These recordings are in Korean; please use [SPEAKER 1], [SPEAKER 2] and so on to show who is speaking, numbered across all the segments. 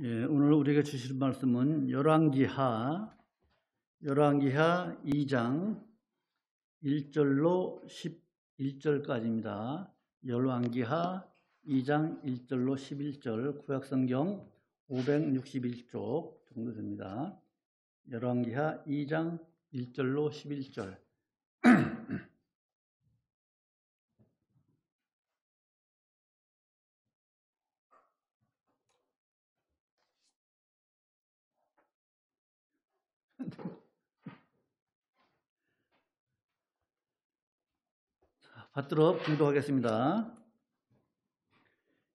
[SPEAKER 1] 예, 오늘 우리에게 주실 말씀은 열왕기하 2장 1절로 11절까지입니다. 열왕기하 2장 1절로 11절, 구약성경 561쪽 정도 됩니다. 열왕기하 2장 1절로 11절. 받들어 기도하겠습니다.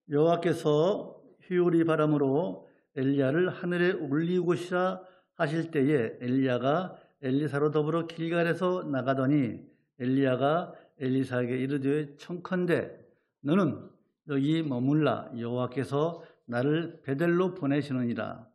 [SPEAKER 1] 여호와께서 휴일이 바람으로 엘리야를 하늘에 올리고시라 하실 때에 엘리야가 엘리사로 더불어 길갈에서 나가더니 엘리야가 엘리사에게 이르되 청컨대 너는 여기 머물라 여호와께서 나를 베델로 보내시느니라.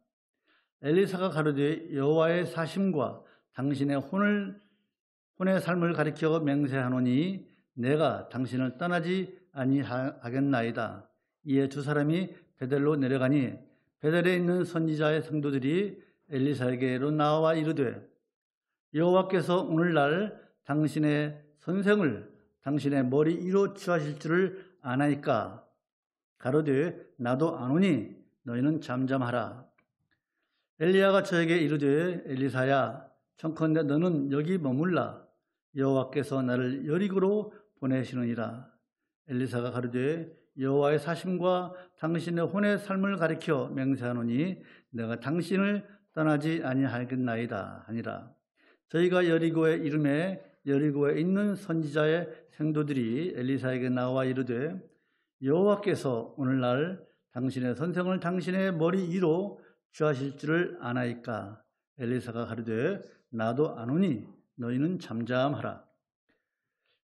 [SPEAKER 1] 엘리사가 가로되 여호와의 사심과 당신의 혼의 삶을 가리켜 맹세하노니 내가 당신을 떠나지 아니하겠나이다. 이에 두 사람이 베델로 내려가니 베델에 있는 선지자의 성도들이 엘리사에게로 나와 이르되 여호와께서 오늘날 당신의 선생을 당신의 머리 위로 취하실 줄을 아나이까. 가로되 나도 아노니 너희는 잠잠하라. 엘리야가 저에게 이르되 엘리사야 청컨대 너는 여기 머물라 여호와께서 나를 여리고로 보내시느니라. 엘리사가 가로되 여호와의 사심과 당신의 혼의 삶을 가리켜 맹세하노니 내가 당신을 떠나지 아니하겠나이다 하니라. 저희가 여리고에 이름에 여리고에 있는 선지자의 생도들이 엘리사에게 나와 이르되 여호와께서 오늘날 당신의 선생을 당신의 머리 위로 취하실 줄을 아나이까. 엘리사가 가로되 나도 아노니 너희는 잠잠하라.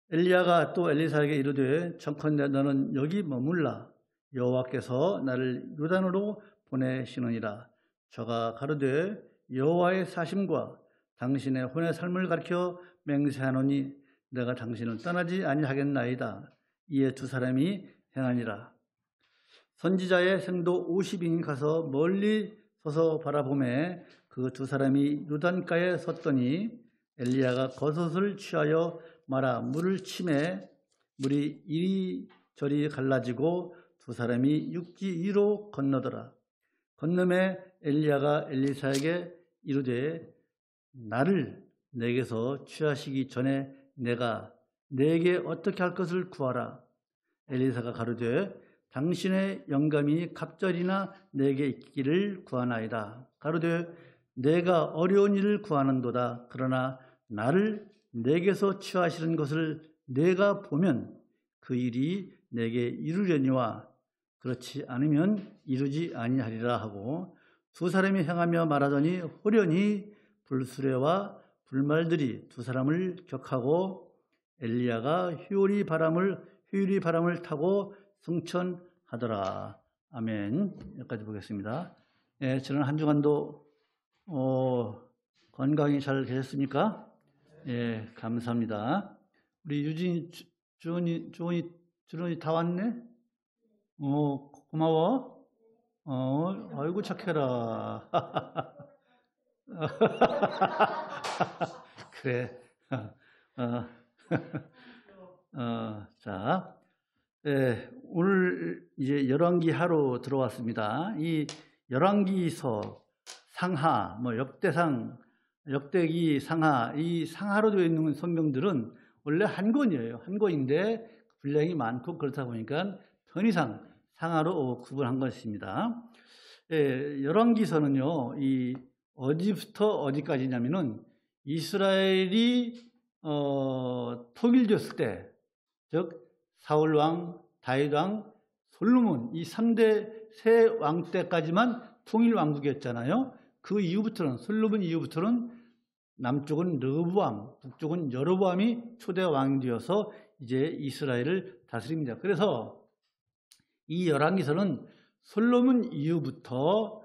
[SPEAKER 1] 엘리야가 또 엘리사에게 이르되 청컨대 너는 여기 머물라 여호와께서 나를 요단으로 보내시느니라. 저가 가로되 여호와의 사심과 당신의 혼의 삶을 가리켜 맹세하노니 내가 당신을 떠나지 아니하겠나이다. 이에 두 사람이 행하니라. 선지자의 생도 50인이 가서 멀리 서서 바라보매 그 두 사람이 요단가에 섰더니 엘리야가 겉옷을 취하여 말아 물을 치매 물이 이리저리 갈라지고 두 사람이 육지 위로 건너더라. 건너매 엘리야가 엘리사에게 이르되 나를 내게서 취하시기 전에 내가 내게 어떻게 할 것을 구하라. 엘리사가 가로되 당신의 영감이 갑절이나 내게 있기를 구하나이다. 가로되 내가 어려운 일을 구하는도다. 그러나 나를 내게서 취하시는 것을 내가 보면 그 일이 내게 이루려니와 그렇지 않으면 이루지 아니하리라 하고 두 사람이 행하며 말하더니 호련히 불수레와 불말들이 두 사람을 격하고 엘리야가 휴일이 바람을 타고 승천하더라. 아멘. 여기까지 보겠습니다. 예, 저는 한 주간도 건강히 잘 계셨습니까? 예, 감사합니다. 우리 유진이, 주원이 다 왔네? 고마워. 아이고, 착해라. 그래. 자, 예, 오늘 이제 열왕기하로 들어왔습니다. 이 열왕기서 상하, 역대상, 역대기, 상하, 이 상하로 되어 있는 성경들은 원래 한 권이에요. 한 권인데 분량이 많고 그렇다 보니까 편의상 상하로 구분한 것입니다. 예, 열왕기서는요, 이 어디부터 어디까지냐면은 이스라엘이 통일되었을 때, 즉 사울왕, 다윗왕, 솔로몬 이 3대 세 왕 때까지만 통일 왕국이었잖아요. 그 이후부터는 솔로몬 이후부터는 남쪽은 르브암, 북쪽은 여로보암이 초대 왕이 되어서 이제 이스라엘을 다스립니다. 그래서 이 열왕기서는 솔로몬 이후부터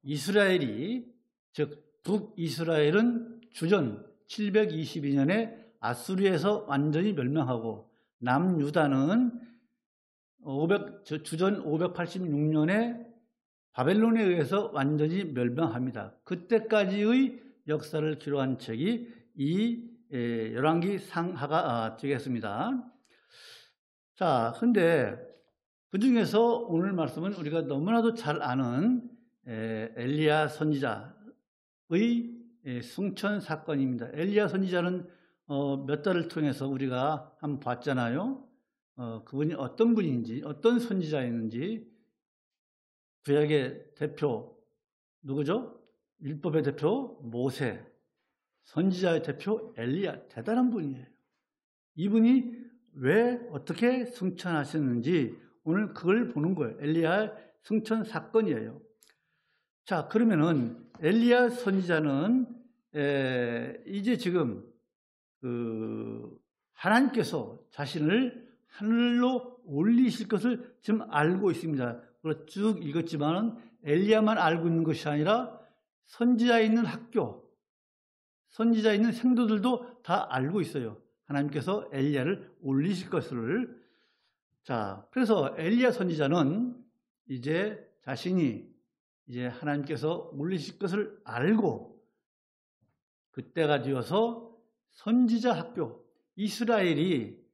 [SPEAKER 1] 이스라엘이 즉 북이스라엘은 주전 722년에 아수르에서 완전히 멸망하고 남유다는 주전 586년에 바벨론에 의해서 완전히 멸망합니다. 그때까지의 역사를 기록한 책이 이 열왕기 상하가 되겠습니다. 자, 근데 그 중에서 오늘 말씀은 우리가 너무나도 잘 아는 엘리야 선지자의 승천 사건입니다. 엘리야 선지자는 몇 달을 통해서 우리가 한번 봤잖아요. 그분이 어떤 분인지, 어떤 선지자였는지. 구약의 대표 누구죠? 율법의 대표 모세, 선지자의 대표 엘리야. 대단한 분이에요. 이분이 왜 어떻게 승천하셨는지 오늘 그걸 보는 거예요. 엘리야의 승천 사건이에요. 자, 그러면은 엘리야 선지자는 이제 지금 하나님께서 자신을 하늘로 올리실 것을 지금 알고 있습니다. 그래서 쭉 읽었지만 엘리야만 알고 있는 것이 아니라 선지자 있는 학교, 선지자 있는 생도들도 다 알고 있어요. 하나님께서 엘리야를 올리실 것을. 자, 그래서 엘리야 선지자는 이제 자신이 이제 하나님께서 올리실 것을 알고 그때가 되어서 선지자 학교, 이스라엘이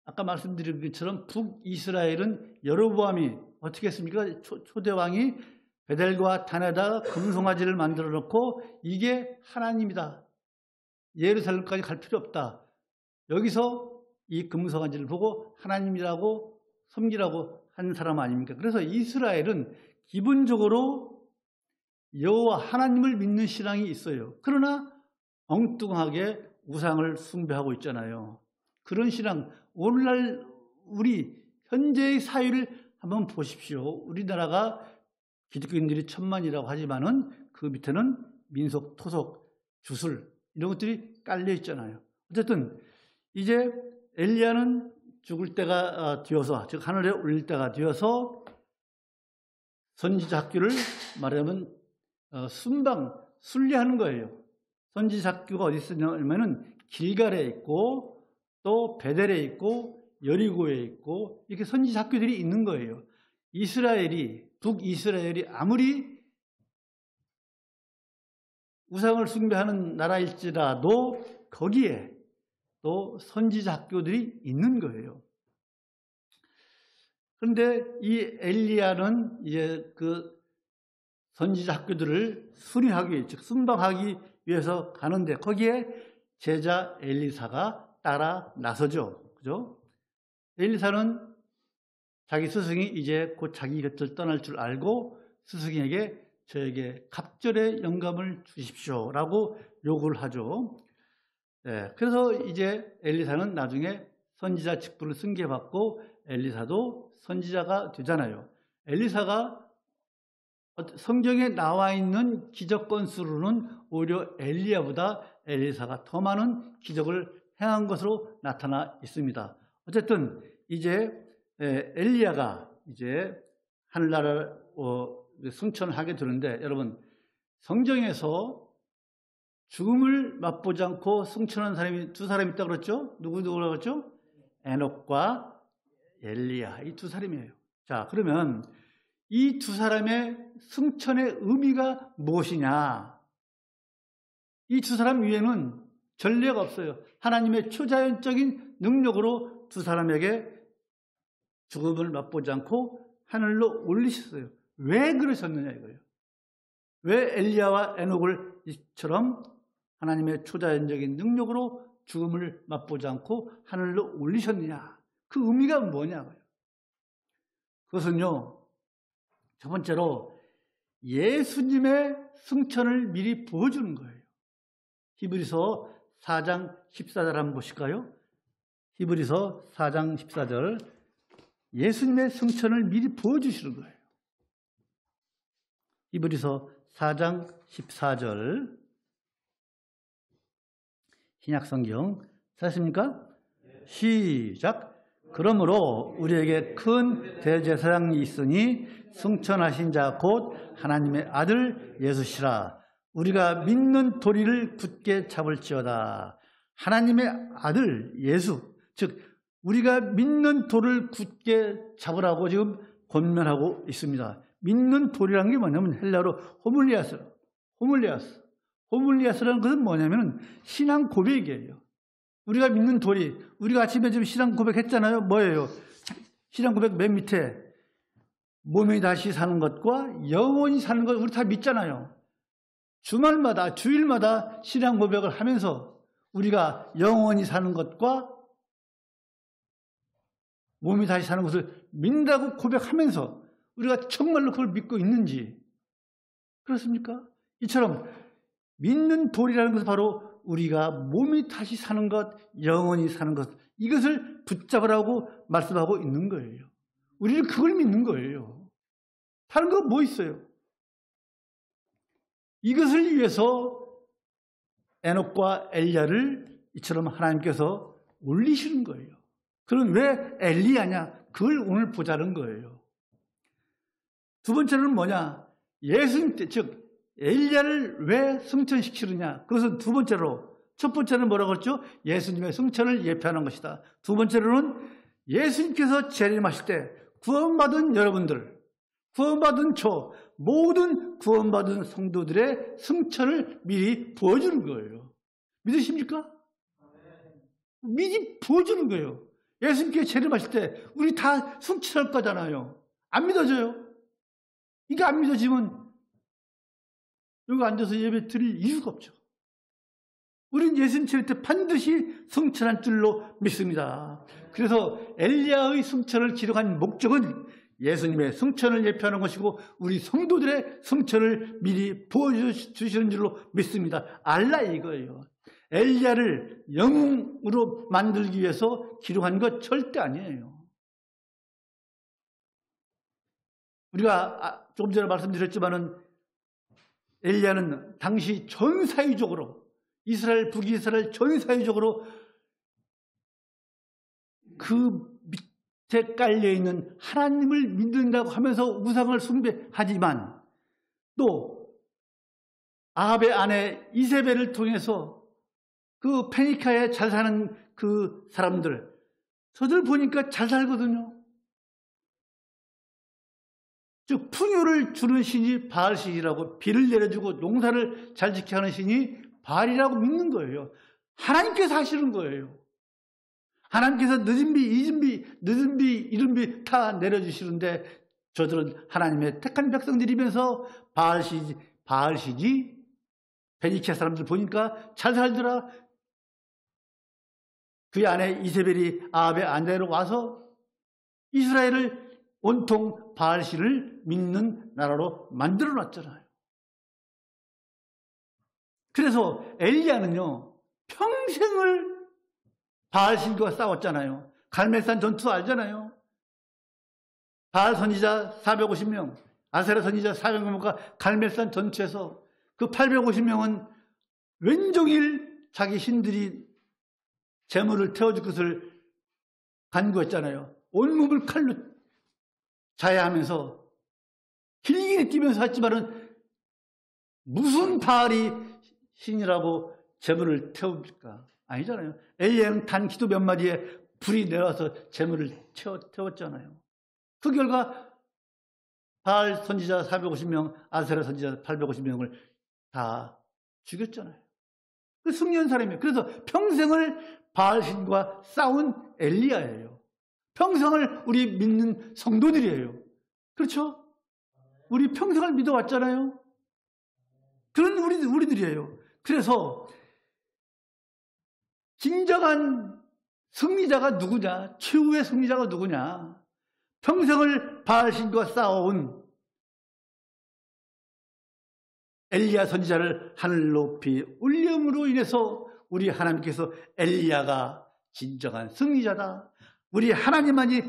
[SPEAKER 1] 아까 말씀드린 것처럼 북이스라엘은 여로보암이 어떻게 했습니까? 초대왕이 베델과 단에다가 금송아지를 만들어 놓고 이게 하나님이다. 예루살렘까지 갈 필요 없다. 여기서 이 금송아지를 보고 하나님이라고 섬기라고 한 사람 아닙니까? 그래서 이스라엘은 기본적으로 여호와 하나님을 믿는 신앙이 있어요. 그러나 엉뚱하게 우상을 숭배하고 있잖아요. 그런 신앙, 오늘날 우리 현재의 사회를 한번 보십시오. 우리나라가 기독교인들이 1000만이라고 하지만은 그 밑에는 민속, 토속, 주술 이런 것들이 깔려 있잖아요. 어쨌든 이제 엘리야는 죽을 때가 되어서, 즉 하늘에 올릴 때가 되어서 선지자 학교를 말하면 순례하는 거예요. 선지자 학교가 어디 있었냐면은 길갈에 있고 또 베델에 있고 여리고에 있고 이렇게 선지자 학교들이 있는 거예요. 북이스라엘이 아무리 우상을 숭배하는 나라일지라도 거기에 또 선지자 학교들이 있는 거예요. 그런데 이 엘리야는 이제 그 선지자 학교들을 수리하기, 즉 순방하기 위해서 가는데 거기에 제자 엘리사가 따라 나서죠. 그죠? 엘리사는 자기 스승이 이제 곧 자기 곁을 떠날 줄 알고 스승에게 저에게 갑절의 영감을 주십시오 라고 요구를 하죠. 그래서 이제 엘리사는 나중에 선지자 직분을 승계받고 엘리사도 선지자가 되잖아요. 엘리사가 성경에 나와 있는 기적 건수로는 오히려 엘리야보다 엘리사가 더 많은 기적을 행한 것으로 나타나 있습니다. 어쨌든 이제 엘리야가 이제 하늘나라를 승천을 하게 되는데, 여러분 성경에서 죽음을 맛보지 않고 승천한 사람이 두 사람이 있다고 그랬죠? 누구라고 그랬죠? 에녹과 엘리야, 이 두 사람이에요. 자, 그러면 이 두 사람의 승천의 의미가 무엇이냐? 이 두 사람 위에는 전례가 없어요. 하나님의 초자연적인 능력으로 두 사람에게 죽음을 맛보지 않고 하늘로 올리셨어요. 왜 그러셨느냐 이거예요. 왜 엘리야와 에녹을 이처럼 하나님의 초자연적인 능력으로 죽음을 맛보지 않고 하늘로 올리셨느냐? 그 의미가 뭐냐고요. 그것은요, 첫 번째로 예수님의 승천을 미리 보여주는 거예요. 히브리서 4장 14절 한번 보실까요? 히브리서 4장 14절, 예수님의 승천을 미리 보여주시는 거예요. 히브리서 4장 14절, 신약성경 찾으십니까? 시작. 그러므로 우리에게 큰 대제사장이 있으니 승천하신 자 곧 하나님의 아들 예수시라. 우리가 믿는 도리를 굳게 잡을지어다. 하나님의 아들 예수, 즉 우리가 믿는 도를 굳게 잡으라고 지금 권면하고 있습니다. 믿는 돌이라는 게 뭐냐면 헬라어로 호물리아스라는 것은 뭐냐면 신앙 고백이에요. 우리가 믿는 돌이, 우리가 아침에 좀 신앙 고백했잖아요. 뭐예요? 신앙 고백 맨 밑에 몸이 다시 사는 것과 영원히 사는 것 우리 다 믿잖아요. 주말마다 주일마다 신앙 고백을 하면서 우리가 영원히 사는 것과 몸이 다시 사는 것을 믿는다고 고백하면서 우리가 정말로 그걸 믿고 있는지 그렇습니까? 이처럼 믿는 돌이라는 것은 바로 우리가 몸이 다시 사는 것, 영원히 사는 것, 이것을 붙잡으라고 말씀하고 있는 거예요. 우리는 그걸 믿는 거예요. 다른 거 뭐 있어요? 이것을 위해서 에녹과 엘리야를 이처럼 하나님께서 올리시는 거예요. 그럼 왜 엘리야냐? 그걸 오늘 보자는 거예요. 두 번째는 뭐냐? 예수님 때, 즉 엘리야를 왜 승천시키느냐? 그것은 두 번째로, 첫 번째는 뭐라고 그랬죠? 예수님의 승천을 예표하는 것이다. 두 번째로는 예수님께서 재림하실 때 구원받은 여러분들, 구원받은 모든 구원받은 성도들의 승천을 미리 부어주는 거예요. 믿으십니까? 미리 부어주는 거예요. 예수님께 재림하실 때 우리 다 승천할 거잖아요. 안 믿어져요? 이게 안 믿어지면 여기 앉아서 예배 드릴 이유가 없죠. 우리는 예수님 재림 때 반드시 승천할 줄로 믿습니다. 그래서 엘리야의 승천을 기록한 목적은 예수님의 승천을 예표하는 것이고 우리 성도들의 승천을 미리 부어주시는 줄로 믿습니다. 알라 이거예요. 엘리야를 영웅으로 만들기 위해서 기록한 것 절대 아니에요. 우리가 조금 전에 말씀드렸지만은 엘리야는 당시 전 사회적으로 이스라엘, 북이스라엘 전 사회적으로 그 밑에 깔려있는 하나님을 믿는다고 하면서 우상을 숭배하지만 또 아합의 아내 이세벨을 통해서 그 페니카에 잘 사는 그 사람들, 저들 보니까 잘 살거든요. 즉 풍요를 주는 신이 바알신이라고, 비를 내려주고 농사를 잘 지켜 하는 신이 바알이라고 믿는 거예요. 하나님께서 하시는 거예요. 하나님께서 늦은 비, 이른 비 다 내려주시는데 저들은 하나님의 택한 백성들이면서 바알신이 베니키아 사람들 보니까 잘 살더라. 그의 아내 이세벨이 아합의 아내로 와서 이스라엘을 온통 바알신을 믿는 나라로 만들어 놨잖아요. 그래서 엘리야는요, 평생을 바알신과 싸웠잖아요. 갈멜산 전투 알잖아요. 바알 선지자 450명, 아세라 선지자 400명과 갈멜산 전투에서 그 850명은 왼종일 자기 신들이 재물을 태워줄 것을 간구했잖아요. 온몸을 칼로 자해하면서 길길이 뛰면서 했지만은 무슨 바알이 신이라고 재물을 태웁니까? 아니잖아요. 엘리야는 단 기도 몇 마디에 불이 내려와서 재물을 태웠잖아요. 그 결과 바알 선지자 450명, 아세라 선지자 850명을 다 죽였잖아요. 그 승리한 사람이에요. 그래서 평생을 바알신과 싸운 엘리야예요. 평생을 우리 믿는 성도들이에요. 그렇죠? 우리 평생을 믿어왔잖아요. 그런 우리들이에요. 그래서 진정한 승리자가 누구냐? 최후의 승리자가 누구냐? 평생을 바알신과 싸워온 엘리야 선지자를 하늘 높이 올림으로 인해서 우리 하나님께서 엘리야가 진정한 승리자다. 우리 하나님만이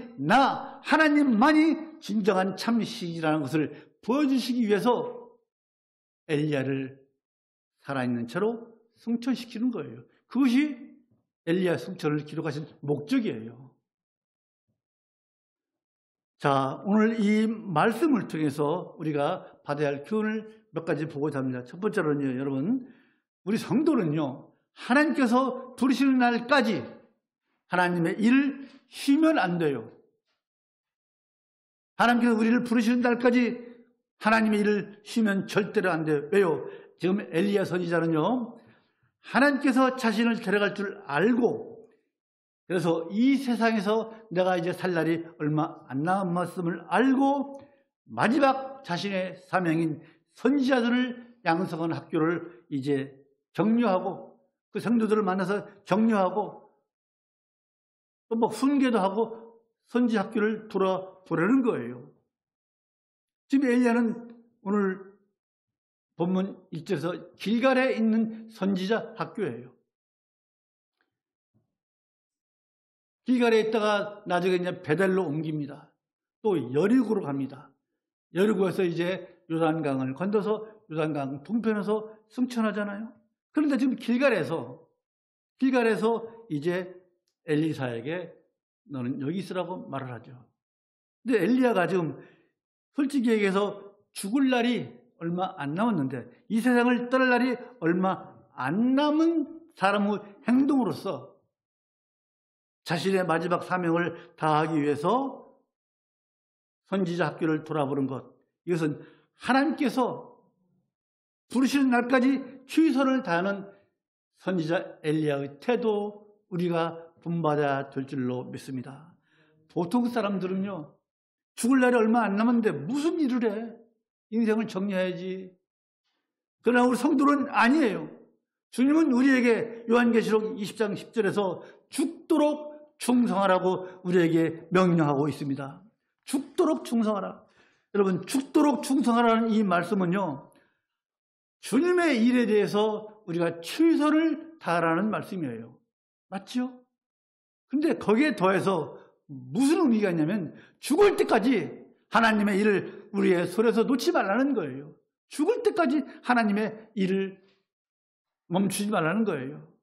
[SPEAKER 1] 진정한 참신이라는 것을 보여주시기 위해서 엘리야를 살아있는 채로 승천시키는 거예요. 그것이 엘리야 승천을 기록하신 목적이에요. 자, 오늘 이 말씀을 통해서 우리가 받아야 할 교훈을 몇 가지 보고자 합니다. 첫 번째로는요, 여러분, 우리 성도는요, 하나님께서 부르시는 날까지 하나님의 일을 쉬면 안 돼요. 하나님께서 우리를 부르시는 날까지 하나님의 일을 쉬면 절대로 안 돼요. 왜요? 지금 엘리야 선지자는요, 하나님께서 자신을 데려갈 줄 알고, 그래서 이 세상에서 내가 이제 살 날이 얼마 안 남았음을 알고 마지막 자신의 사명인 선지자들을 양성한 학교를 이제 격려하고, 그 성도들을 만나서 격려하고, 또 뭐 훈계도 하고 선지 학교를 돌아보려는 거예요. 지금 엘리야는 오늘 본문 1절에서 길갈에 있는 선지자 학교예요. 길갈에 있다가 나중에 이제 베델로 옮깁니다. 또 여리고로 갑니다. 여리고에서 이제 요단강을 건너서 요단강 동편에서 승천하잖아요. 그런데 지금 길갈에서 이제 엘리사에게 너는 여기 있으라고 말을 하죠. 근데 엘리야가 지금 솔직히 얘기해서 죽을 날이 얼마 안 남았는데, 이 세상을 떠날 날이 얼마 안 남은 사람의 행동으로서 자신의 마지막 사명을 다하기 위해서 선지자 학교를 돌아보는 것, 이것은 하나님께서 부르시는 날까지 최선을 다하는 선지자 엘리야의 태도, 우리가 본받아야 될 줄로 믿습니다. 보통 사람들은요, 죽을 날이 얼마 안 남았는데 무슨 일을 해? 인생을 정리해야지. 그러나 우리 성도는 아니에요. 주님은 우리에게 요한계시록 20장 10절에서 죽도록 충성하라고 우리에게 명령하고 있습니다. 죽도록 충성하라. 여러분, 죽도록 충성하라는 이 말씀은요, 주님의 일에 대해서 우리가 최선을 다하라는 말씀이에요. 맞죠? 근데 거기에 더해서 무슨 의미가 있냐면, 죽을 때까지 하나님의 일을 우리의 손에서 놓지 말라는 거예요. 죽을 때까지 하나님의 일을 멈추지 말라는 거예요.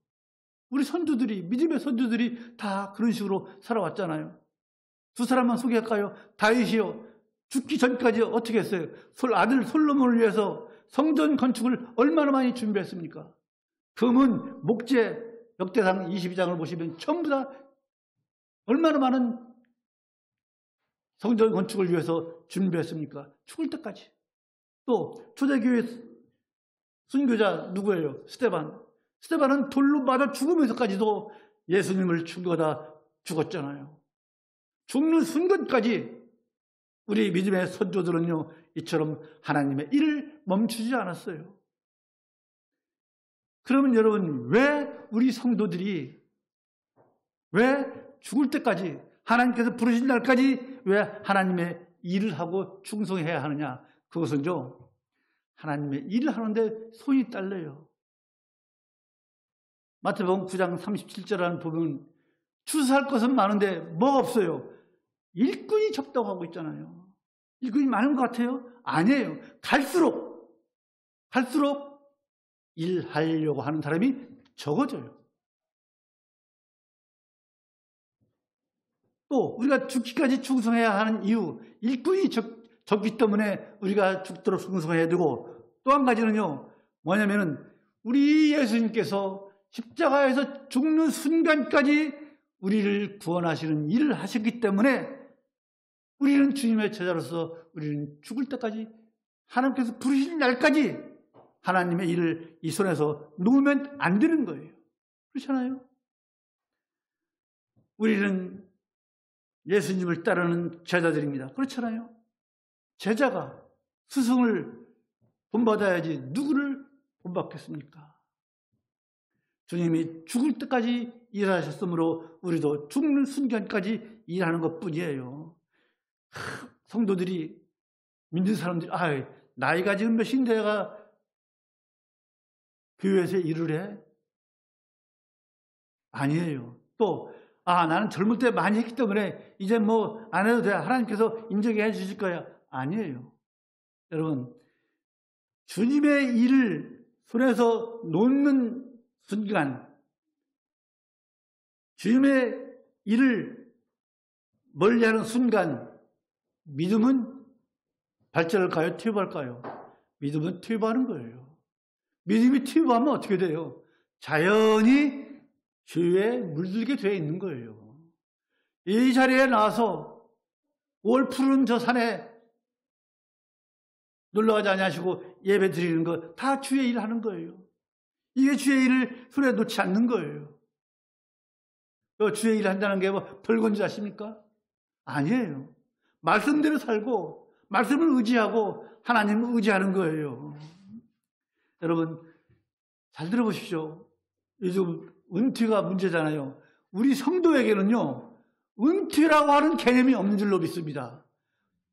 [SPEAKER 1] 우리 선조들이, 믿음의 선조들이 다 그런 식으로 살아왔잖아요. 두 사람만 소개할까요? 다윗이요, 죽기 전까지 어떻게 했어요? 아들 솔로몬을 위해서 성전 건축을 얼마나 많이 준비했습니까? 금은, 목재, 역대상 22장을 보시면 전부 다 얼마나 많은 성전 건축을 위해서 준비했습니까? 죽을 때까지. 또 초대교회 순교자 누구예요? 스데반은 돌로 맞아 죽으면서까지도 예수님을 죽여다 죽었잖아요. 죽는 순간까지 우리 믿음의 선조들은요, 이처럼 하나님의 일을 멈추지 않았어요. 그러면 여러분, 왜 우리 성도들이 왜 죽을 때까지, 하나님께서 부르신 날까지 왜 하나님의 일을 하고 충성해야 하느냐? 그것은요, 하나님의 일을 하는데 손이 딸려요. 마태복음 9장 37절을 보면 추수할 것은 많은데 뭐가 없어요? 일꾼이 적다고 하고 있잖아요. 일꾼이 많은 것 같아요? 아니에요. 갈수록 일하려고 하는 사람이 적어져요. 또 우리가 죽기까지 충성해야 하는 이유, 일꾼이 적기 때문에 우리가 죽도록 충성해야 되고, 또 한 가지는요, 뭐냐면은 우리 예수님께서 십자가에서 죽는 순간까지 우리를 구원하시는 일을 하셨기 때문에 우리는 주님의 제자로서 우리는 죽을 때까지, 하나님께서 부르실 날까지 하나님의 일을 이 손에서 놓으면 안 되는 거예요. 그렇잖아요? 우리는 예수님을 따르는 제자들입니다. 그렇잖아요? 제자가 스승을 본받아야지 누구를 본받겠습니까? 주님이 죽을 때까지 일하셨으므로 우리도 죽는 순간까지 일하는 것뿐이에요. 성도들이, 믿는 사람들이 나이가 지금 몇인데 내가 교회에서 일을 해? 아니에요. 또 나는 젊을 때 많이 했기 때문에 이제 뭐 안 해도 돼, 하나님께서 인정해 주실 거야. 아니에요. 여러분, 주님의 일을 손에서 놓는 순간, 주님의 일을 멀리하는 순간, 믿음은 발전할까요? 퇴보할까요? 믿음은 퇴보하는 거예요. 믿음이 퇴보하면 어떻게 돼요? 자연히 죄에 물들게 되어 있는 거예요. 이 자리에 나와서 올 푸른 저 산에 놀러가지 아니하시고 예배 드리는 거 다 주의 일 하는 거예요. 이게 주의 일을 손에 놓지 않는 거예요. 주의 일 한다는 게 뭐 별건 줄 아십니까? 아니에요. 말씀대로 살고 말씀을 의지하고 하나님을 의지하는 거예요. 여러분 잘 들어보십시오. 요즘 은퇴가 문제잖아요. 우리 성도에게는요 은퇴라고 하는 개념이 없는 줄로 믿습니다.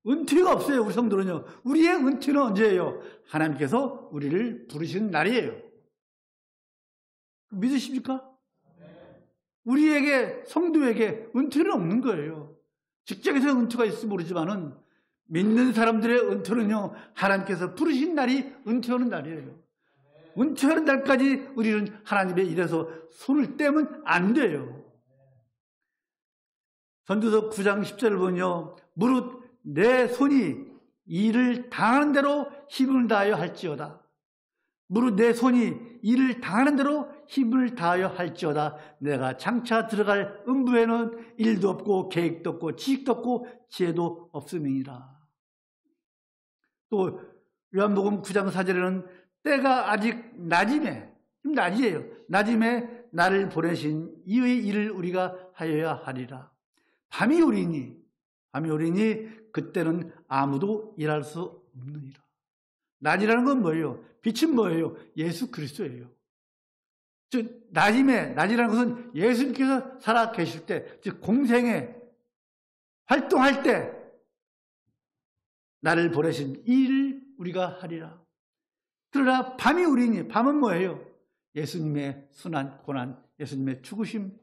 [SPEAKER 1] 은퇴가 없어요. 우리 성도는요. 우리의 은퇴는 언제예요? 하나님께서 우리를 부르시는 날이에요. 믿으십니까? 우리에게 성도에게 은퇴는 없는 거예요. 직장에서 은퇴가 있을지 모르지만은 믿는 사람들의 은퇴는요 하나님께서 부르신 날이 은퇴하는 날이에요. 은퇴하는 날까지 우리는 하나님의 일에서 손을 떼면 안 돼요. 전도서 9장 10절을 보면요 무릇 내 손이 일을 당하는 대로 힘을 다하여 할지어다. 무릇 내 손이 일을 당하는 대로 힘을 다하여 할지어다. 내가 장차 들어갈 음부에는 일도 없고 계획도 없고 지식도 없고 지혜도 없음이니라. 또 요한복음 9장 4절에는 때가 아직 낮임에, 지금 낮이에요. 낮임에 나를 보내신 이의 일을 우리가 하여야 하리라. 밤이 오리니 그때는 아무도 일할 수 없느니라. 낮이라는 건 뭐예요? 빛은 뭐예요? 예수 그리스도예요. 즉 낮이라는 것은 예수님께서 살아 계실 때, 즉 공생에 활동할 때 나를 보내신 이 일을 우리가 하리라. 그러나 밤이 오리니, 밤은 뭐예요? 예수님의 순환, 고난, 예수님의 죽으심.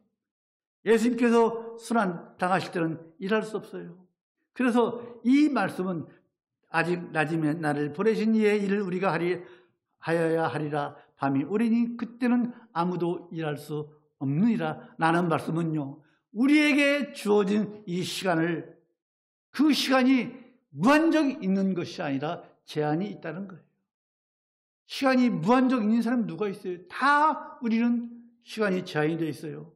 [SPEAKER 1] 예수님께서 순환 당하실 때는 일할 수 없어요. 그래서 이 말씀은 아직 낮이에 나를 보내신 이의 일을 우리가 하여야 하리라. 밤이 오리니 그때는 아무도 일할 수 없느니라. 라는 말씀은요, 우리에게 주어진 이 시간을, 그 시간이 무한정 있는 것이 아니라 제한이 있다는 거예요. 시간이 무한정 있는 사람 누가 있어요? 다 우리는 시간이 제한이 되어 있어요.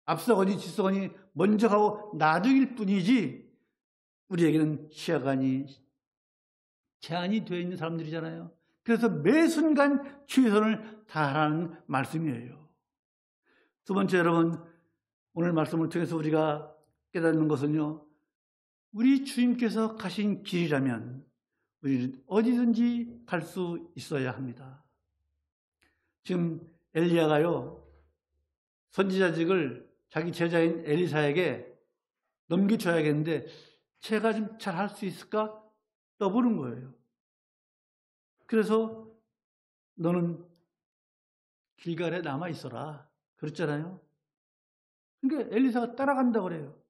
[SPEAKER 1] 앞서거니 뒤서거니 먼저 가고 나중일 뿐이지 우리에게는 시간이 제한이 되어 있는 사람들이잖아요. 그래서 매 순간 최선을 다하라는 말씀이에요. 두 번째, 여러분, 오늘 말씀을 통해서 우리가 깨닫는 것은요, 우리 주님께서 가신 길이라면 우리는 어디든지 갈 수 있어야 합니다. 지금 엘리야가요, 선지자직을 자기 제자인 엘리사에게 넘겨줘야겠는데 제가 좀 잘 할 수 있을까? 떠보는 거예요. 그래서 너는 길갈에 남아있어라. 그랬잖아요. 그러니까 엘리사가 따라간다고 그래요.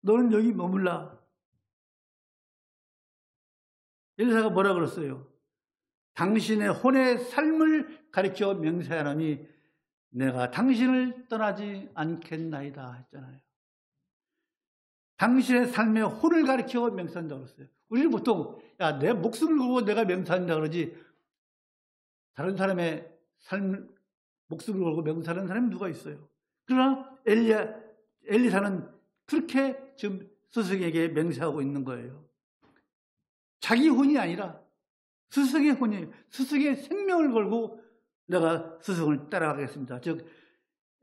[SPEAKER 1] 너는 여기 머물라. 엘리사가 뭐라 그랬어요? 당신의 혼의 삶을 가리켜 맹세하노니 내가 당신을 떠나지 않겠나이다 했잖아요. 당신의 삶의 혼을 가리켜 맹세한다고 그랬어요. 우리는 보통 야, 내 목숨을 걸고 내가 맹세한다 그러지, 다른 사람의 삶, 목숨을 걸고 맹세하는 사람이 누가 있어요? 그러나 엘리사는 그렇게 지금 스승에게 맹세하고 있는 거예요. 자기 혼이 아니라 스승의 혼이에요. 스승의 생명을 걸고 내가 스승을 따라가겠습니다. 즉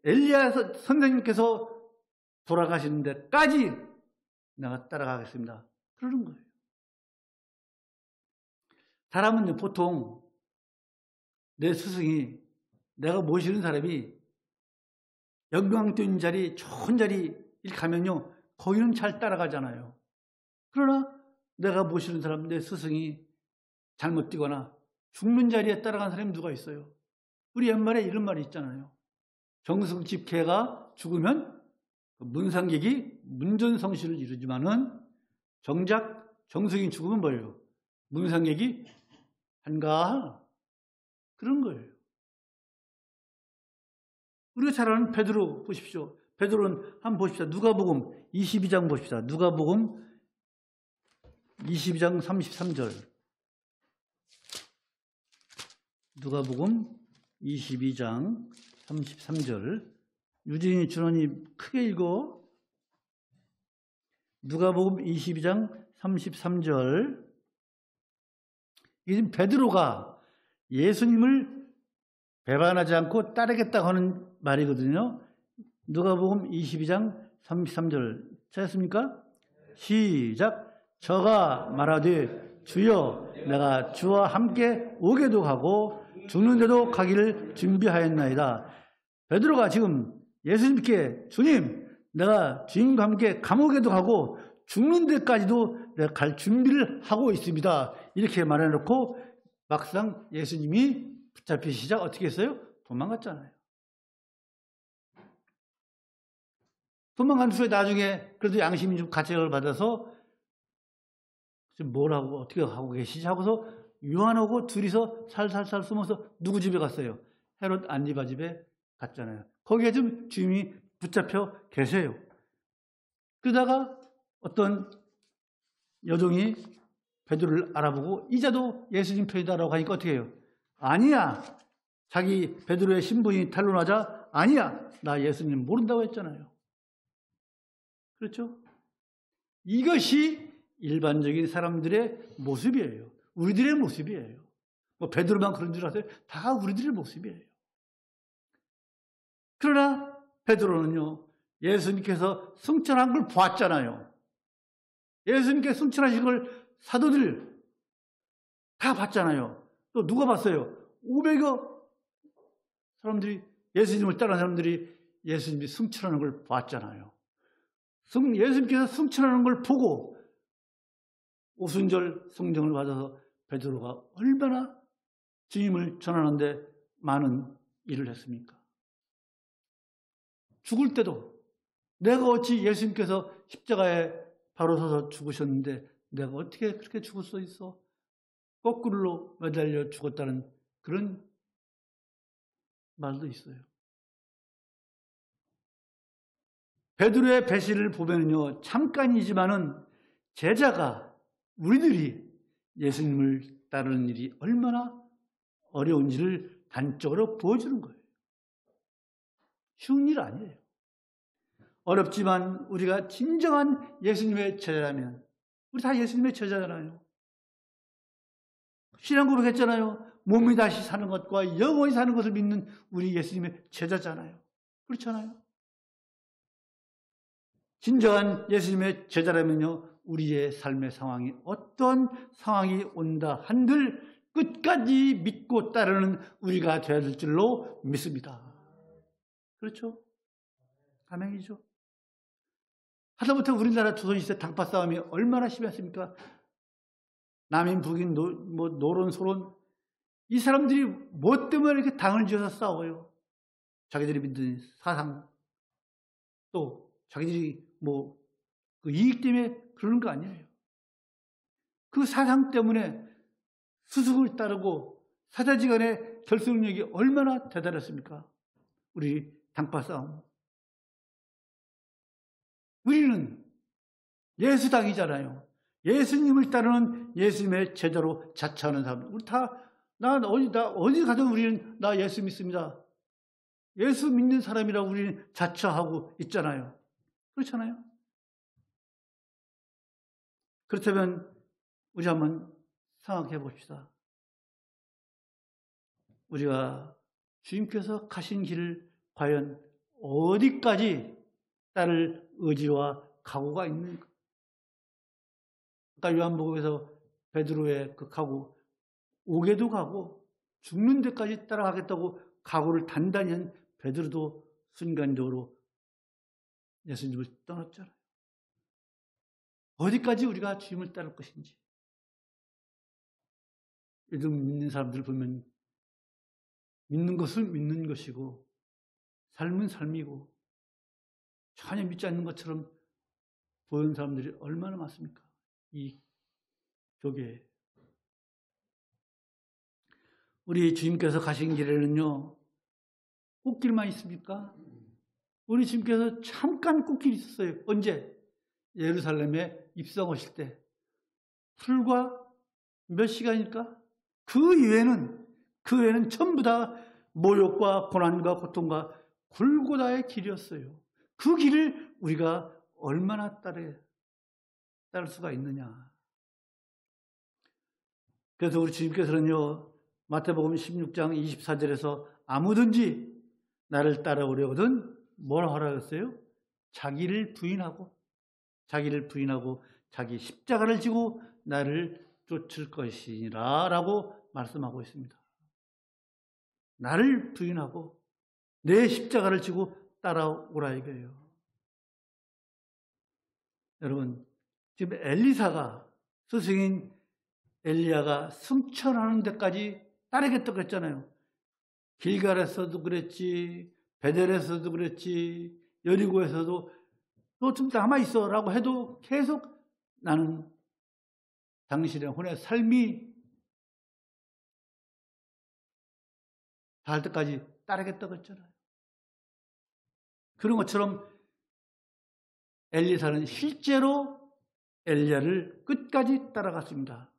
[SPEAKER 1] 엘리야 선생님께서 돌아가시는 데까지 내가 따라가겠습니다. 그러는 거예요. 사람은 보통 내 스승이, 내가 모시는 사람이 영광된 자리, 좋은 자리 가면요, 거기는 잘 따라가잖아요. 그러나 내가 모시는 사람, 내 스승이 잘못 뛰거나 죽는 자리에 따라간 사람이 누가 있어요? 우리 옛말에 이런 말이 있잖아요. 정승집계가 죽으면 문상객이 문전성시를 이루지만은 정작 정승이 죽으면 뭐예요? 문상객이 한가? 그런 거예요. 우리가 잘 아는 베드로 보십시오. 베드로는 한번 보십시다. 누가복음 22장 보십시다. 누가복음 22장 33절. 누가복음 22장 33절. 유진이 준원이 크게 읽어. 누가복음 22장 33절. 이게 지금 베드로가 예수님을 배반하지 않고 따르겠다고 하는 말이거든요. 누가복음 22장 33절 찾았습니까? 시작. 저가 말하되 주여 내가 주와 함께 오게도 가고 죽는데도 가기를 준비하였나이다. 베드로가 지금 예수님께 주님 내가 주님과 함께 감옥에도 가고 죽는 데까지도 내가 갈 준비를 하고 있습니다. 이렇게 말해놓고 막상 예수님이 붙잡히시자 어떻게 했어요? 도망갔잖아요. 도망간 후에 나중에 그래도 양심이 좀 가책을 받아서 지금 뭘 하고 어떻게 하고 계시지 하고서 요한하고 둘이서 살살살 숨어서 누구 집에 갔어요? 헤롯 안디바 집에 갔잖아요. 거기에 좀 주님이 붙잡혀 계세요. 그러다가 어떤 여종이 베드로를 알아보고 이자도 예수님 편이다라고 하니까 어떻게 해요? 아니야. 자기 베드로의 신분이 탄로나자 아니야. 나 예수님 모른다고 했잖아요. 그렇죠? 이것이 일반적인 사람들의 모습이에요. 우리들의 모습이에요. 뭐 베드로만 그런 줄 아세요? 다 우리들의 모습이에요. 그러나 베드로는요. 예수님께서 승천한 걸 봤잖아요. 예수님께서 승천하신 걸 사도들 다 봤잖아요. 또 누가 봤어요? 500여 사람들이 예수님을 따른 사람들이 예수님이 승천하는 걸 봤잖아요. 예수님께서 승천하는 걸 보고 오순절 성령을 받아서 베드로가 얼마나 주님을 전하는데 많은 일을 했습니까? 죽을 때도 내가 어찌 예수님께서 십자가에 바로 서서 죽으셨는데 내가 어떻게 그렇게 죽을 수 있어? 거꾸로 매달려 죽었다는 그런 말도 있어요. 베드로의 배신을 보면요, 잠깐이지만은 제자가 우리들이 예수님을 따르는 일이 얼마나 어려운지를 단적으로 보여주는 거예요. 쉬운 일 아니에요. 어렵지만 우리가 진정한 예수님의 제자라면, 우리 다 예수님의 제자잖아요. 신앙 고백했잖아요. 몸이 다시 사는 것과 영원히 사는 것을 믿는 우리 예수님의 제자잖아요. 그렇잖아요. 진정한 예수님의 제자라면요, 우리의 삶의 상황이 어떤 상황이 온다 한들 끝까지 믿고 따르는 우리가 되어야 될 줄로 믿습니다. 그렇죠? 아멘이죠. 하다못해 우리나라 조선시대 당파 싸움이 얼마나 심했습니까? 남인 북인 노론 소론, 이 사람들이 뭐 때문에 이렇게 당을 지어서 싸워요? 자기들이 믿는 사상, 또 자기들이 그 이익 때문에 그러는 거 아니에요. 그 사상 때문에 수숙을 따르고 사자지간의 결속력이 얼마나 대단했습니까? 우리 당파 싸움. 우리는 예수당이잖아요. 예수님을 따르는 예수님의 제자로 자처하는 사람. 우리 나 어디 가든 우리는 나 예수 믿습니다. 예수 믿는 사람이라고 우리는 자처하고 있잖아요. 그렇잖아요. 그렇다면 우리 한번 생각해 봅시다. 우리가 주님께서 가신 길을 과연 어디까지 따를 의지와 각오가 있는가? 아까 요한복음에서 베드로의 그 각오, 오게도 가고 죽는 데까지 따라가겠다고 각오를 단단히 한 베드로도 순간적으로 예수님을 떠났잖아요. 어디까지 우리가 주님을 따를 것인지. 요즘 믿는 사람들 보면 믿는 것은 믿는 것이고 삶은 삶이고 전혀 믿지 않는 것처럼 보이는 사람들이 얼마나 많습니까? 이 교계에. 우리 주님께서 가신 길에는요, 꽃길만 있습니까? 우리 주님께서 잠깐 꽃길이 있었어요. 언제? 예루살렘에 입성하실 때. 불과 몇 시간일까? 그 이외에는 전부 다 모욕과 고난과 고통과 골고다의 길이었어요. 그 길을 우리가 얼마나 따를 수가 있느냐. 그래서 우리 주님께서는요, 마태복음 16장 24절에서 아무든지 나를 따라오려거든 뭘 하라 했어요? 자기를 부인하고 자기 십자가를 지고 나를 쫓을 것이니라 라고 말씀하고 있습니다. 나를 부인하고 내 십자가를 지고 따라오라 이거예요. 여러분, 지금 엘리사가, 스승인 엘리야가 승천하는 데까지 따르겠다고 했잖아요. 길갈에서도 그랬지, 베델에서도 그랬지, 여리고에서도 너 좀 남아있어 라고 해도 계속 나는 당신의 혼의 삶이 닿을 때까지 따르겠다고 했잖아요. 그런 것처럼 엘리사는 실제로 엘리야를 끝까지 따라갔습니다.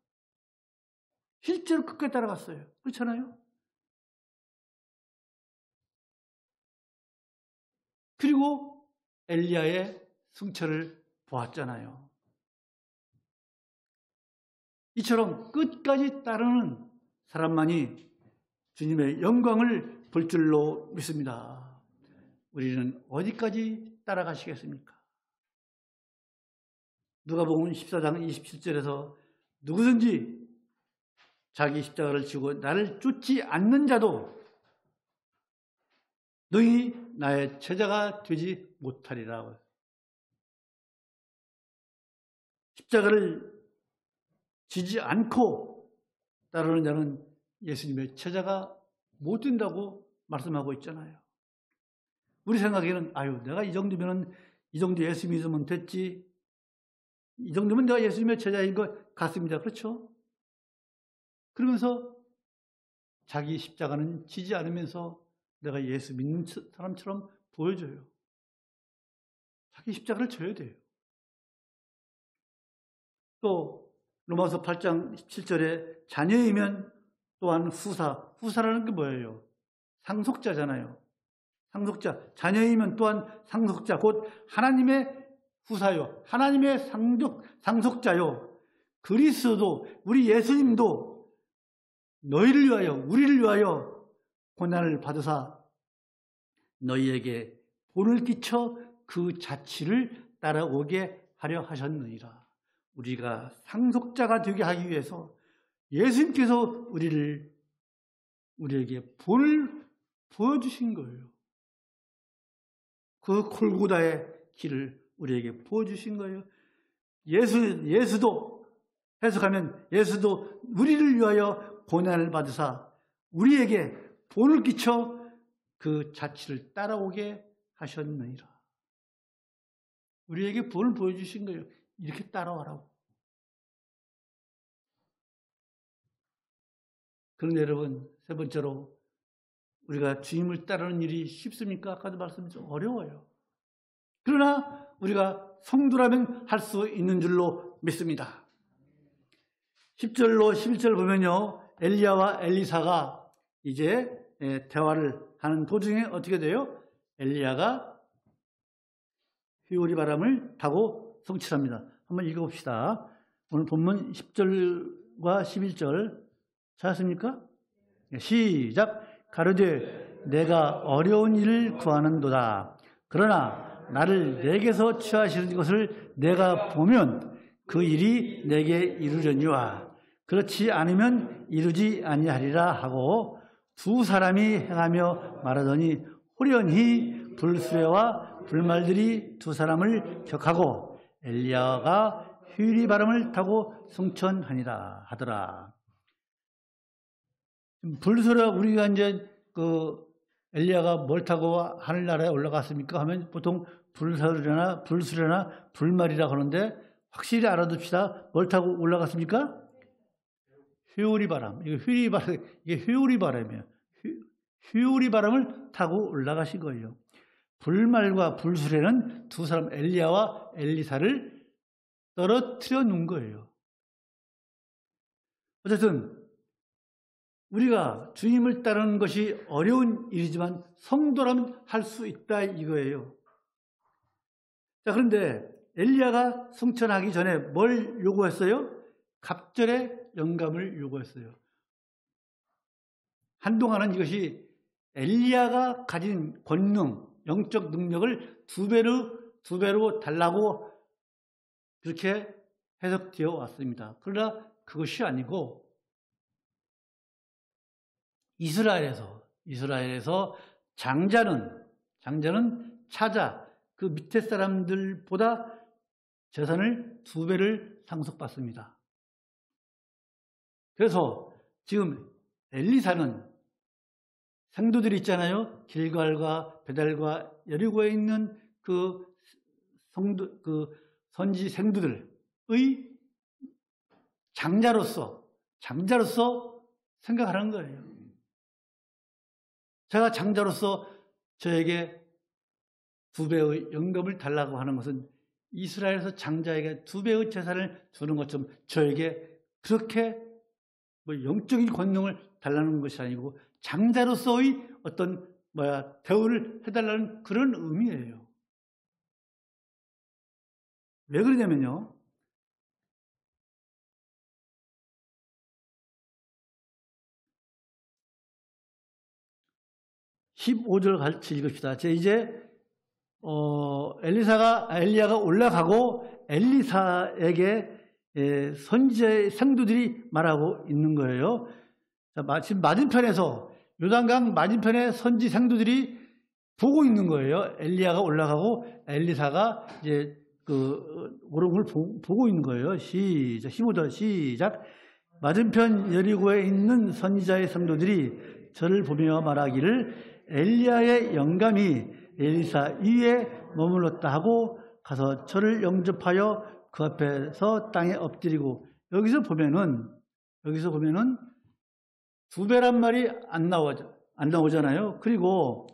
[SPEAKER 1] 실제로 끝까지 따라갔어요. 그렇잖아요? 그리고 엘리야의 승천을 보았잖아요. 이처럼 끝까지 따르는 사람만이 주님의 영광을 볼 줄로 믿습니다. 우리는 어디까지 따라가시겠습니까? 누가복음 14장 27절에서 누구든지 자기 십자가를 지고 나를 쫓지 않는 자도 너희 나의 제자가 되지 못하리라. 십자가를 지지 않고 따르는 자는 예수님의 제자가 못 된다고 말씀하고 있잖아요. 우리 생각에는 아유 내가 이 정도 예수 믿으면 됐지. 이 정도면 내가 예수님의 제자인 것 같습니다. 그렇죠? 그러면서 자기 십자가는 지지 않으면서 내가 예수 믿는 사람처럼 보여줘요. 자기 십자가를 져야 돼요. 또 로마서 8장 17절에 자녀이면 또한 후사라는 게 뭐예요? 상속자잖아요. 상속자. 자녀이면 또한 상속자. 곧 하나님의 후사요. 하나님의 상속자요. 그리스도도 우리 예수님도 너희를 위하여 우리를 위하여 고난을 받으사 너희에게 본을 끼쳐 그 자치를 따라오게 하려 하셨느니라. 우리가 상속자가 되게 하기 위해서 예수님께서 우리에게 본을 보여주신 거예요. 그 골고다의 길을 우리에게 보여주신 거예요. 예수도 해석하면 예수도 우리를 위하여 고난을 받으사 우리에게 본을 끼쳐 그 자치를 따라오게 하셨느니라. 우리에게 본을 보여주신 거예요. 이렇게 따라와라고. 그런데 여러분, 세 번째로 우리가 주님을 따르는 일이 쉽습니까? 아까도 말씀드렸죠. 어려워요. 그러나 우리가 성도라면 할 수 있는 줄로 믿습니다. 10절로 11절 보면요. 엘리야와 엘리사가 이제 대화를 하는 도중에 어떻게 돼요? 엘리야가 휘오리 바람을 타고 성취합니다. 한번 읽어봅시다. 오늘 본문 10절과 11절 찾았습니까? 시작. 가로되 내가 어려운 일을 구하는도다. 그러나 나를 내게서 취하시는 것을 내가 보면 그 일이 내게 이루려니와 그렇지 않으면 이루지 아니하리라 하고 두 사람이 행하며 말하더니 호련히 불수레와 불말들이 두 사람을 격하고 엘리야가 휘리 바람을 타고 승천하니라 하더라. 불수레 우리가 이제 엘리야가 뭘 타고 하늘나라에 올라갔습니까? 하면 보통 불수레나 불말이라 하는데 확실히 알아둡시다. 뭘 타고 올라갔습니까? 휘오리 바람. 이게 휘오리 바람이에요. 휘오리 바람을 타고 올라가신 거예요. 불말과 불수레는 두 사람 엘리야와 엘리사를 떨어뜨려 놓은 거예요. 어쨌든 우리가 주님을 따르는 것이 어려운 일이지만 성도라면 할 수 있다 이거예요. 자, 그런데 엘리야가 승천하기 전에 뭘 요구했어요? 갑절의 영감을 요구했어요. 한동안은 이것이 엘리야가 가진 권능, 영적 능력을 두 배로 달라고 그렇게 해석되어 왔습니다. 그러나 그것이 아니고 이스라엘에서 장자는 차자, 그 밑에 사람들보다 재산을 두 배를 상속받습니다. 그래서 지금 엘리사는 생도들이 있잖아요. 길갈과 베달과 여리고에 있는 그 선지 생도들의 장자로서 생각하는 거예요. 제가 장자로서 저에게 두 배의 영감을 달라고 하는 것은 이스라엘에서 장자에게 두 배의 재산을 주는 것처럼 저에게 그렇게 영적인 권능을 달라는 것이 아니고 장자로서의 어떤 대우를 해달라는 그런 의미예요. 왜 그러냐면요. (15절) 같이 읽읍시다. 이제 엘리야가 올라가고 엘리사에게 선지자의 생도들이 말하고 있는 거예요. 지금 맞은편에서 요단강 맞은편에 선지 생도들이 보고 있는 거예요. 엘리야가 올라가고 엘리사가 이제 그 오름을 보고 있는 거예요. 시작. 15절 시작. 맞은편 여리고에 있는 선지자의 생도들이 저를 보며 말하기를 엘리야의 영감이 엘리사 위에 머물렀다 하고 가서 저를 영접하여 그 앞에서 땅에 엎드리고 여기서 보면은 두 배란 말이 안 나오잖아요. 그리고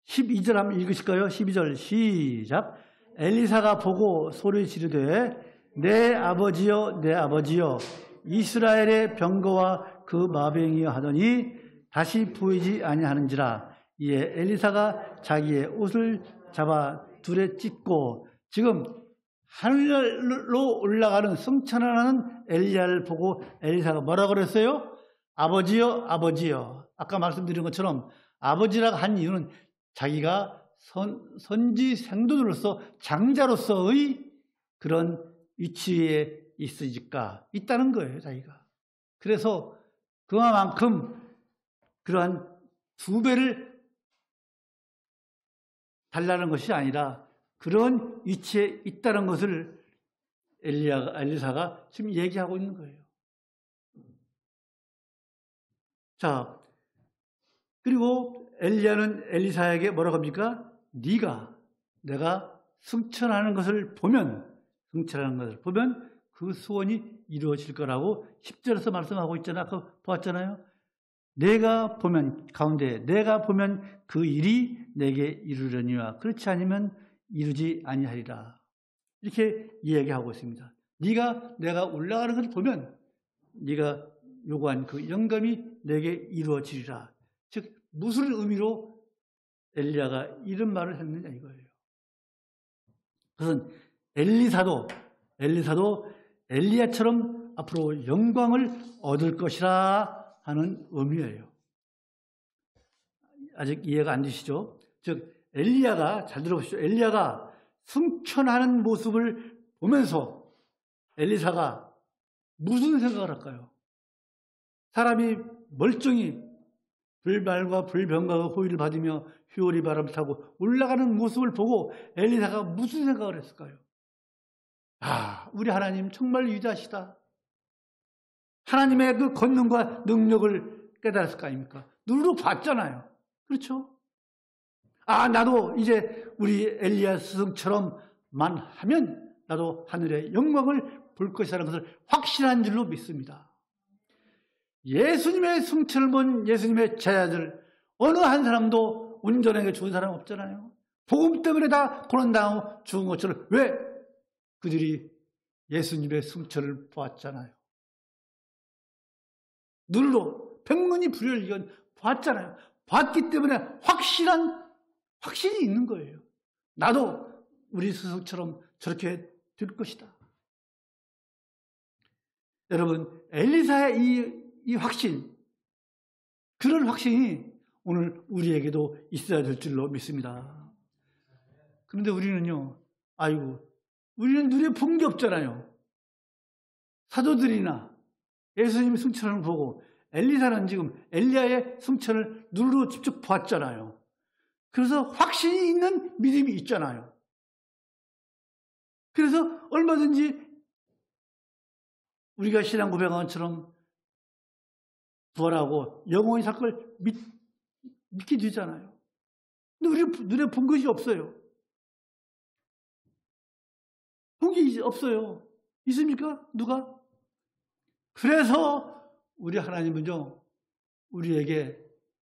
[SPEAKER 1] 12절 한번 읽으실까요? 12절 시작. 엘리사가 보고 소리 지르되 내 아버지여 내 아버지여 이스라엘의 병거와 그 마병이여 하더니 다시 보이지 아니하는지라. 이에 엘리사가 자기의 옷을 잡아 둘에 찢고 지금 하늘로 올라가는 승천하는 엘리야를 보고 엘리사가 뭐라고 그랬어요? 아버지여 아버지여. 아까 말씀드린 것처럼 아버지라고 한 이유는 자기가 선지 생도들로서 장자로서의 그런 위치에 있다는 거예요, 자기가. 그래서 그만큼 그러한 두 배를 달라는 것이 아니라 그런 위치에 있다는 것을 엘리사가 지금 얘기하고 있는 거예요. 자, 그리고 엘리야는 엘리사에게 뭐라고 합니까? 내가 승천하는 것을 보면 그 소원이 이루어질 거라고 10절에서 말씀하고 있잖아요. 아까 보았잖아요. 내가 보면 그 일이 내게 이루려니와 그렇지 않으면 이루지 아니하리라. 이렇게 이야기하고 있습니다. 내가 올라가는 것을 보면 네가 요구한 그 영감이 내게 이루어지리라. 즉 무슨 의미로 엘리야가 이런 말을 했느냐 이거예요. 그것은 엘리사도 엘리야처럼 앞으로 영광을 얻을 것이라 하는 의미예요. 아직 이해가 안 되시죠? 즉 엘리야가 잘 들어보시죠. 엘리야가 승천하는 모습을 보면서 엘리사가 무슨 생각을 할까요? 사람이 멀쩡히 불말과 불병과 호의를 받으며 휘오리 바람을 타고 올라가는 모습을 보고 엘리사가 무슨 생각을 했을까요? 우리 하나님 정말 위대하시다. 하나님의 그 권능과 능력을 깨달았을 거 아닙니까? 눈으로 봤잖아요. 그렇죠? 나도 이제 우리 엘리야 스승처럼만 하면 나도 하늘의 영광을 볼 것이라는 것을 확실한 줄로 믿습니다. 예수님의 승천을 본 예수님의 제자들 어느 한 사람도 운전하게 죽은 사람 없잖아요. 복음 때문에 다 고난당하고 죽은 것처럼 왜? 그들이 예수님의 승천을 보았잖아요. 눈으로 백문이 불여일견 봤잖아요. 봤기 때문에 확신이 있는 거예요. 나도 우리 스승처럼 저렇게 될 것이다. 여러분, 엘리사의 이 확신, 그런 확신이 오늘 우리에게도 있어야 될 줄로 믿습니다. 그런데 우리는요, 아이고, 우리는 눈에 본 게 없잖아요. 사도들이나 예수님의 승천을 보고 엘리사는 지금 엘리야의 승천을 눈으로 직접 보았잖아요. 그래서 확신이 있는 믿음이 있잖아요. 그래서 얼마든지 우리가 신앙 고백한 것처럼 부활하고 영원히 살 걸 믿게 되잖아요. 근데 우리 눈에 본 것이 없어요. 본 게 없어요. 있습니까? 누가? 그래서 우리 하나님은요, 우리에게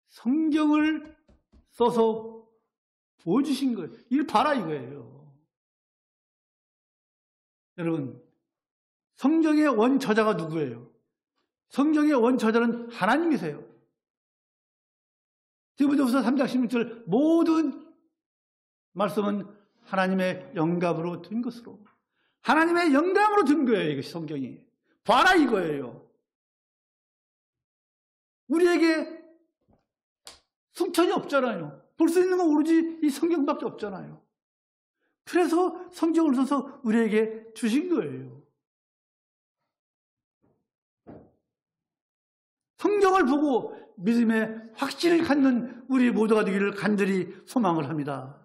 [SPEAKER 1] 성경을 써서 보여주신 거예요. 이걸 봐라 이거예요. 여러분, 성경의 원저자가 누구예요? 성경의 원저자는 하나님이세요. 디모데후서 3장 16절 모든 말씀은 하나님의 영감으로 든 것으로, 하나님의 영감으로 든 거예요. 이것이 성경이. 봐라 이거예요. 우리에게 승천이 없잖아요. 볼 수 있는 건 오로지 이 성경밖에 없잖아요. 그래서 성경을 써서 우리에게 주신 거예요. 성경을 보고 믿음의 확신을 갖는 우리 모두가 되기를 간절히 소망을 합니다.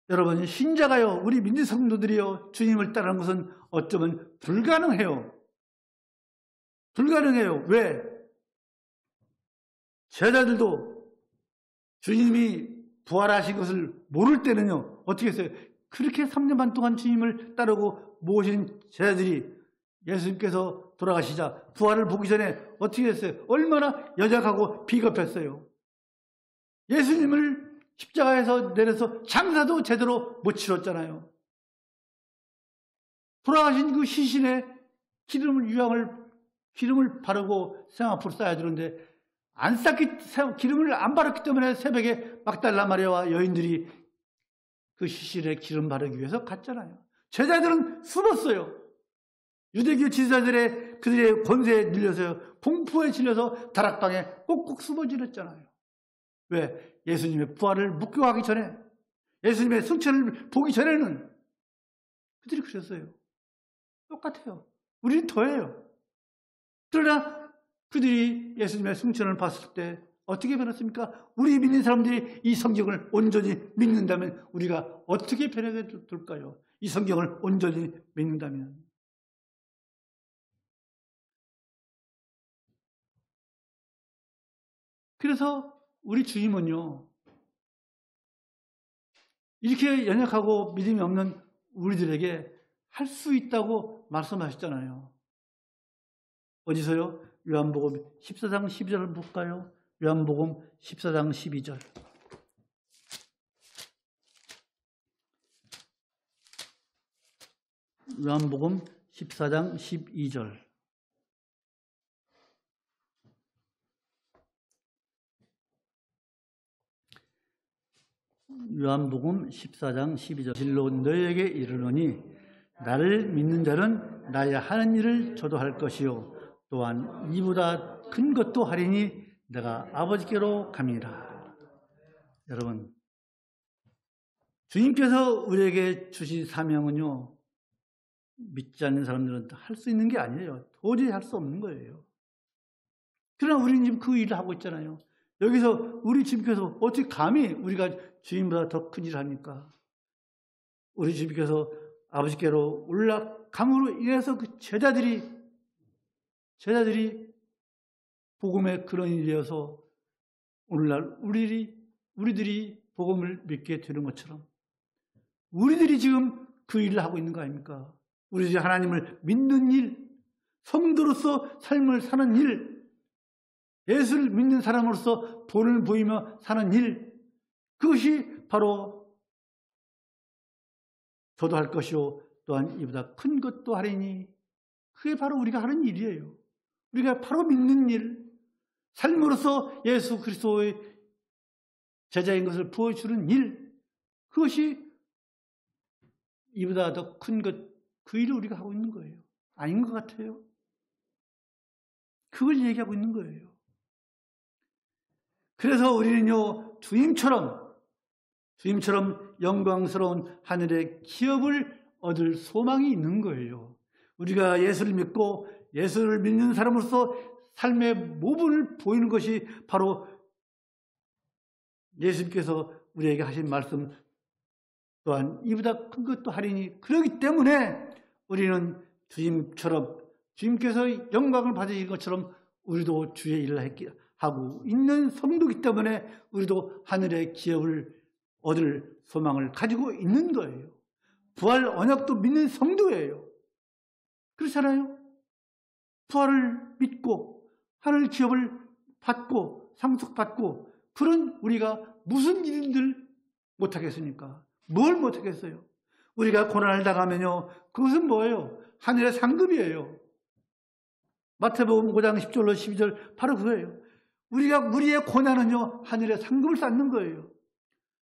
[SPEAKER 1] 여러분, 신자가요, 우리 민주 성도들이요, 주님을 따르는 것은 어쩌면 불가능해요. 불가능해요. 왜? 제자들도 주님이 부활하신 것을 모를 때는요, 어떻게 했어요? 그렇게 3년 반 동안 주님을 따르고 모신 제자들이 예수님께서 돌아가시자 부활을 보기 전에 어떻게 했어요? 얼마나 연약하고 비겁했어요. 예수님을 십자가에서 내려서 장사도 제대로 못 치렀잖아요. 돌아가신 그 시신에 기름을 바르고 생 앞으로 쌓아야 되는데 기름을 안 바랐기 때문에 새벽에 막달라 마리아와 여인들이 그 시신에 기름 바르기 위해서 갔잖아요. 제자들은 숨었어요. 유대교 지도자들의 그들의 권세에 밀려서요, 공포에 질려서 다락방에 꼭꼭 숨어 지냈잖아요. 왜? 예수님의 부활을 묵교하기 전에, 예수님의 승천을 보기 전에는 그들이 그랬어요. 똑같아요. 우리는 더해요. 그러나 그들이 예수님의 승천을 봤을 때 어떻게 변했습니까? 우리 믿는 사람들이 이 성경을 온전히 믿는다면 우리가 어떻게 변하게 될까요? 이 성경을 온전히 믿는다면. 그래서 우리 주님은요, 이렇게 연약하고 믿음이 없는 우리들에게 할 수 있다고 말씀하셨잖아요. 어디서요? 요한복음 14장 12절을 볼까요? 요한복음 14장 12절. 요한복음 14장 12절. 요한복음 14장 12절. 진로 너희에게 이르노니 나를 믿는 자는 나의 하는 일을 저도 할 것이요 또한 이보다 큰 것도 하리니 내가 아버지께로 감이라. 여러분, 주님께서 우리에게 주신 사명은요, 믿지 않는 사람들은 할 수 있는 게 아니에요. 도저히 할 수 없는 거예요. 그러나 우리는 지금 그 일을 하고 있잖아요. 여기서 우리 주님께서 어떻게 감히 우리가 주님보다 더 큰 일을 합니까? 우리 주님께서 아버지께로 올라감으로 인해서 그 제자들이 복음의 그런 일이어서 오늘날 우리들이 복음을 믿게 되는 것처럼 우리들이 지금 그 일을 하고 있는 거 아닙니까? 우리들이 하나님을 믿는 일, 성도로서 삶을 사는 일, 예수를 믿는 사람으로서 본을 보이며 사는 일, 그것이 바로 저도 할 것이요 또한 이보다 큰 것도 하리니, 그게 바로 우리가 하는 일이에요. 우리가 바로 믿는 일, 삶으로서 예수 그리스도의 제자인 것을 보여주는 일, 그것이 이보다 더 큰 것, 그 일을 우리가 하고 있는 거예요. 아닌 것 같아요. 그걸 얘기하고 있는 거예요. 그래서 우리는요, 주님처럼 영광스러운 하늘의 기업을 얻을 소망이 있는 거예요. 우리가 예수를 믿고 예수를 믿는 사람으로서 삶의 모범을 보이는 것이 바로 예수님께서 우리에게 하신 말씀 또한 이보다 큰 것도 하리니, 그렇기 때문에 우리는 주님께서 영광을 받으신 것처럼 우리도 주의 일을 하고 있는 성도이기 때문에 우리도 하늘의 기업을 얻을 소망을 가지고 있는 거예요. 부활 언약도 믿는 성도예요. 그렇잖아요. 부활을 믿고 하늘 기업을 받고 상속받고, 그런 우리가 무슨 일들 못하겠습니까? 뭘 못하겠어요? 우리가 고난을 당하면요, 그것은 뭐예요? 하늘의 상급이에요. 마태복음 5장 10절로 12절 바로 그거예요. 우리의 고난은요, 하늘의 상급을 쌓는 거예요.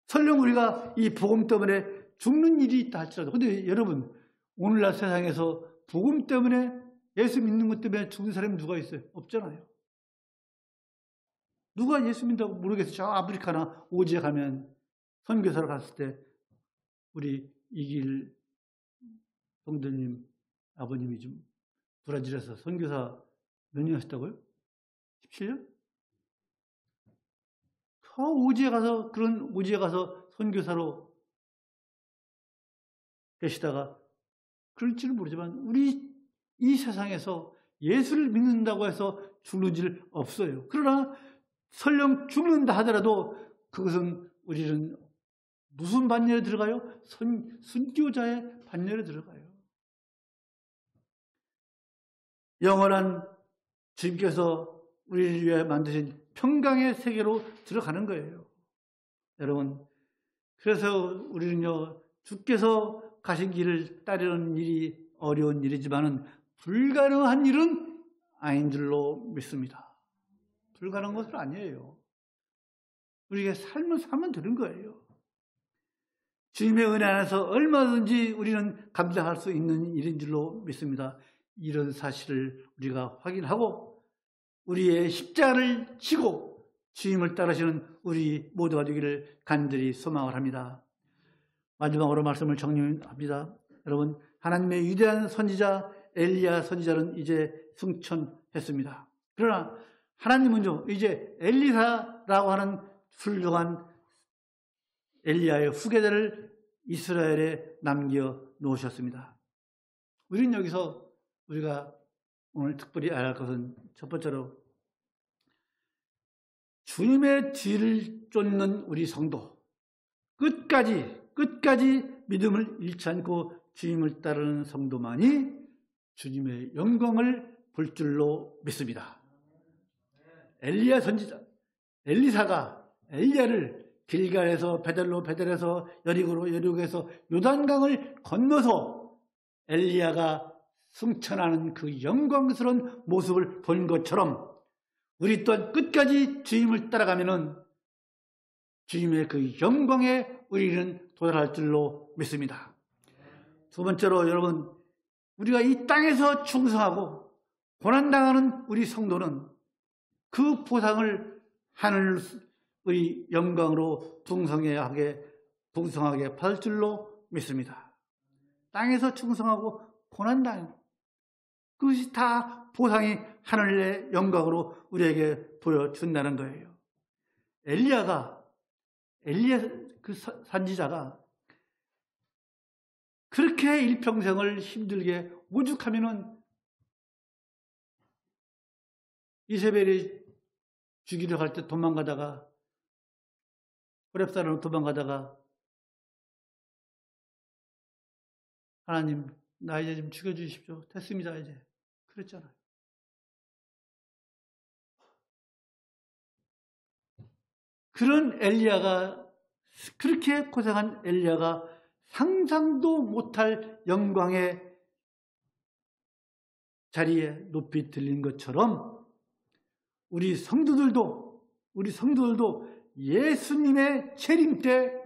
[SPEAKER 1] 설령 우리가 이 복음 때문에 죽는 일이 있다 할지라도, 근데 여러분, 오늘날 세상에서 복음 때문에, 예수 믿는 것 때문에 죽은 사람이 누가 있어요? 없잖아요. 누가 예수 믿는다고 모르겠어요. 저 아프리카나 오지에 가면 선교사로 갔을 때 우리 이길 동대님 아버님이 좀 브라질에서 선교사 몇 년 하셨다고요? 17년? 그런 오지에 가서 선교사로 계시다가, 그럴지는 모르지만 우리 이 세상에서 예수를 믿는다고 해서 죽는 일 없어요. 그러나 설령 죽는다 하더라도 그것은 우리는 무슨 반열에 들어가요? 순교자의 반열에 들어가요. 영원한 주님께서 우리를 위해 만드신 평강의 세계로 들어가는 거예요. 여러분, 그래서 우리는요, 주께서 가신 길을 따르는 일이 어려운 일이지만은 불가능한 일은 아닌 줄로 믿습니다. 불가능한 것은 아니에요. 우리가 삶을 살면 되는 거예요. 주님의 은혜 안에서 얼마든지 우리는 감당할 수 있는 일인 줄로 믿습니다. 이런 사실을 우리가 확인하고 우리의 십자가를 지고 주님을 따르시는 우리 모두가 되기를 간절히 소망을 합니다. 마지막으로 말씀을 정리합니다. 여러분, 하나님의 위대한 선지자 엘리야 선지자는 이제 승천했습니다. 그러나 하나님은요, 이제 엘리사라고 하는 훌륭한 엘리야의 후계자를 이스라엘에 남겨 놓으셨습니다. 우리는 여기서 우리가 오늘 특별히 알아야 할 것은, 첫 번째로 주님의 뒤를 쫓는 우리 성도, 끝까지 믿음을 잃지 않고 주님을 따르는 성도만이 주님의 영광을 볼 줄로 믿습니다. 엘리야 선지자, 엘리사가 엘리야를 길갈에서 베델에서 여리고에서 요단강을 건너서 엘리야가 승천하는 그 영광스러운 모습을 본 것처럼 우리 또한 끝까지 주님을 따라가면은 주님의 그 영광에 우리는 도달할 줄로 믿습니다. 두 번째로 여러분, 우리가 이 땅에서 충성하고 고난당하는 우리 성도는 그 보상을 하늘의 영광으로 풍성하게 받을 줄로 믿습니다. 땅에서 충성하고 고난당하는 그것이 다 보상이 하늘의 영광으로 우리에게 보여준다는 거예요. 엘리야 그 선지자가 그렇게 일평생을 힘들게 오죽하면은 이세벨이 죽이려 할 때 도망가다가, 호렙산으로 도망가다가 하나님, 나 이제 좀 죽여주십시오. 됐습니다, 이제. 그랬잖아요. 그런 엘리야가, 그렇게 고생한 엘리야가 상상도 못할 영광의 자리에 높이 들린 것처럼 우리 성도들도 예수님의 재림 때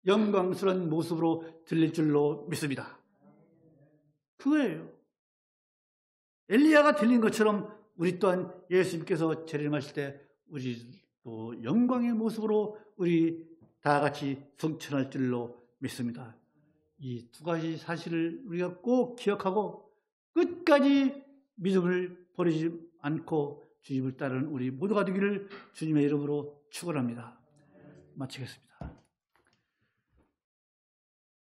[SPEAKER 1] 영광스러운 모습으로 들릴 줄로 믿습니다. 그거예요. 엘리야가 들린 것처럼 우리 또한 예수님께서 재림하실 때 우리 또 영광의 모습으로 우리 다 같이 승천할 줄로 믿습니다. 이 두 가지 사실을 우리가 꼭 기억하고 끝까지 믿음을 버리지 않고 주님을 따르는 우리 모두가 되기를 주님의 이름으로 축원합니다. 마치겠습니다.